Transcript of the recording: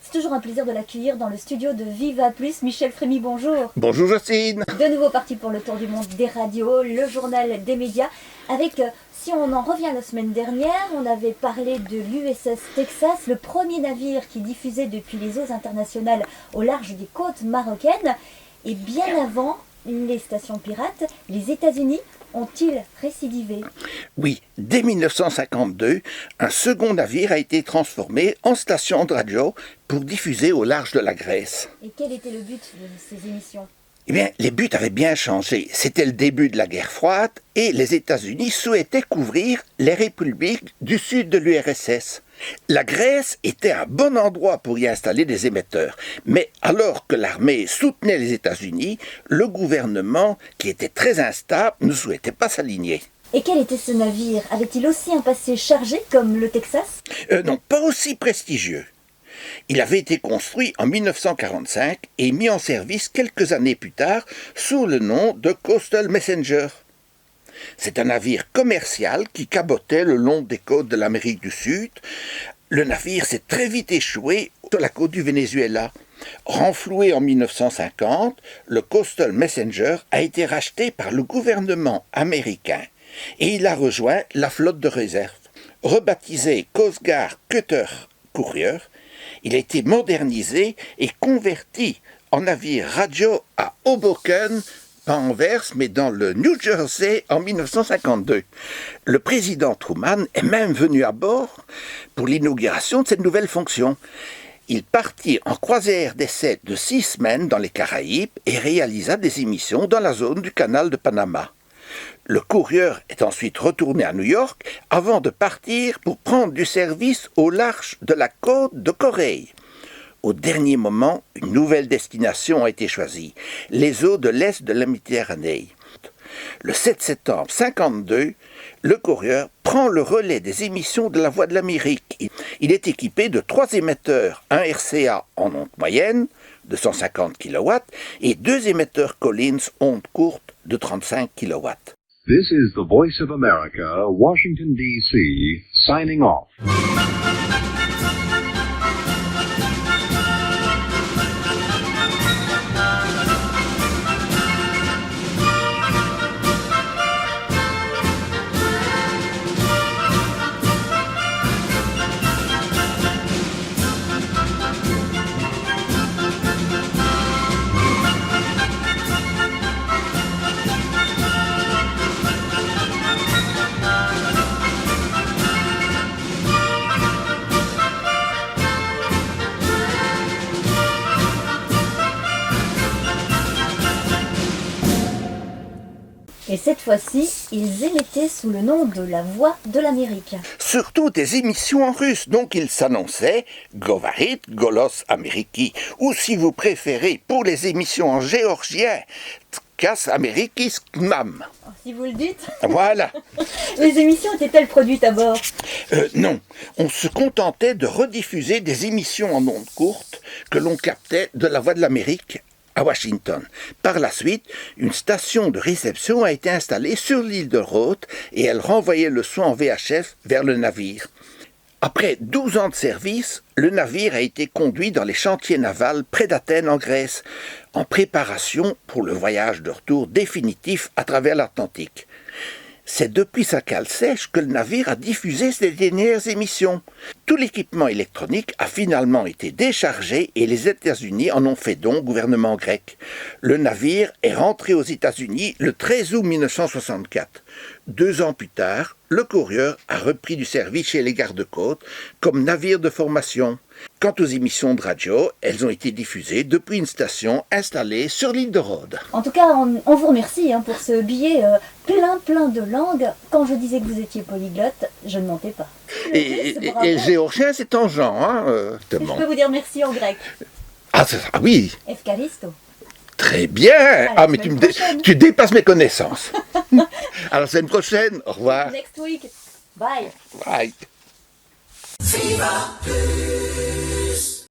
C'est toujours un plaisir de l'accueillir dans le studio de Viva Plus. Michel Frémy, bonjour. Bonjour Jocelyne. De nouveau parti pour le tour du monde des radios, le journal des médias. Avec, si on en revient la semaine dernière, on avait parlé de l'USS Texas, le premier navire qui diffusait depuis les eaux internationales au large des côtes marocaines. Et bien avant les stations pirates, les États-Unis ont-ils récidivé? Oui, dès 1952, un second navire a été transformé en station de radio pour diffuser au large de la Grèce. Et quel était le but de ces émissions? Eh bien, les buts avaient bien changé. C'était le début de la guerre froide et les États-Unis souhaitaient couvrir les républiques du sud de l'URSS. La Grèce était un bon endroit pour y installer des émetteurs. Mais alors que l'armée soutenait les États-Unis, le gouvernement, qui était très instable, ne souhaitait pas s'aligner. Et quel était ce navire? Avait-il aussi un passé chargé comme le Texas? Non, pas aussi prestigieux. Il avait été construit en 1945 et mis en service quelques années plus tard sous le nom de Coastal Messenger. C'est un navire commercial qui cabotait le long des côtes de l'Amérique du Sud. Le navire s'est très vite échoué sur la côte du Venezuela. Renfloué en 1950, le Coastal Messenger a été racheté par le gouvernement américain et il a rejoint la flotte de réserve. Rebaptisé Coast Guard Cutter Courier, il a été modernisé et converti en navire radio à Hoboken, pas à Anvers, mais dans le New Jersey en 1952. Le président Truman est même venu à bord pour l'inauguration de cette nouvelle fonction. Il partit en croisière d'essai de 6 semaines dans les Caraïbes et réalisa des émissions dans la zone du canal de Panama. Le Courier est ensuite retourné à New York avant de partir pour prendre du service au large de la côte de Corée. Au dernier moment, une nouvelle destination a été choisie, les eaux de l'est de la Méditerranée. Le 7 septembre 1952, le Courier prend le relais des émissions de la Voix de l'Amérique. Il est équipé de 3 émetteurs, un RCA en onde moyenne de 150 kW et 2 émetteurs Collins onde courte de 35 kW. This is the Voice of America, Washington, D.C., signing off. Et cette fois-ci, ils émettaient sous le nom de la Voix de l'Amérique. Surtout des émissions en russe, donc il s'annonçait Govarit Golos Ameriki, ou si vous préférez, pour les émissions en géorgien, Tkas Amerikis Kmam. Si vous le dites. Voilà. Les émissions étaient-elles produites à bord? Non, on se contentait de rediffuser des émissions en ondes courtes que l'on captait de la Voix de l'Amérique à Washington. Par la suite, une station de réception a été installée sur l'île de Rhodes et elle renvoyait le son en VHF vers le navire. Après 12 ans de service, le navire a été conduit dans les chantiers navals près d'Athènes en Grèce, en préparation pour le voyage de retour définitif à travers l'Atlantique. C'est depuis sa cale sèche que le navire a diffusé ses dernières émissions. Tout l'équipement électronique a finalement été déchargé et les États-Unis en ont fait don au gouvernement grec. Le navire est rentré aux États-Unis le 13 août 1964. 2 ans plus tard, le Courier a repris du service chez les gardes-côtes comme navire de formation. Quant aux émissions de radio, elles ont été diffusées depuis une station installée sur l'île de Rhodes. En tout cas, on vous remercie pour ce billet plein de langues. Quand je disais que vous étiez polyglotte, je ne mentais pas. Et le géorgien, c'est en genre. Je peux vous dire merci en grec. Ah oui. Efkaristo. Très bien. Mais tu dépasses mes connaissances. À la semaine prochaine. Au revoir. Next week. Bye. Bye. Viva Plus.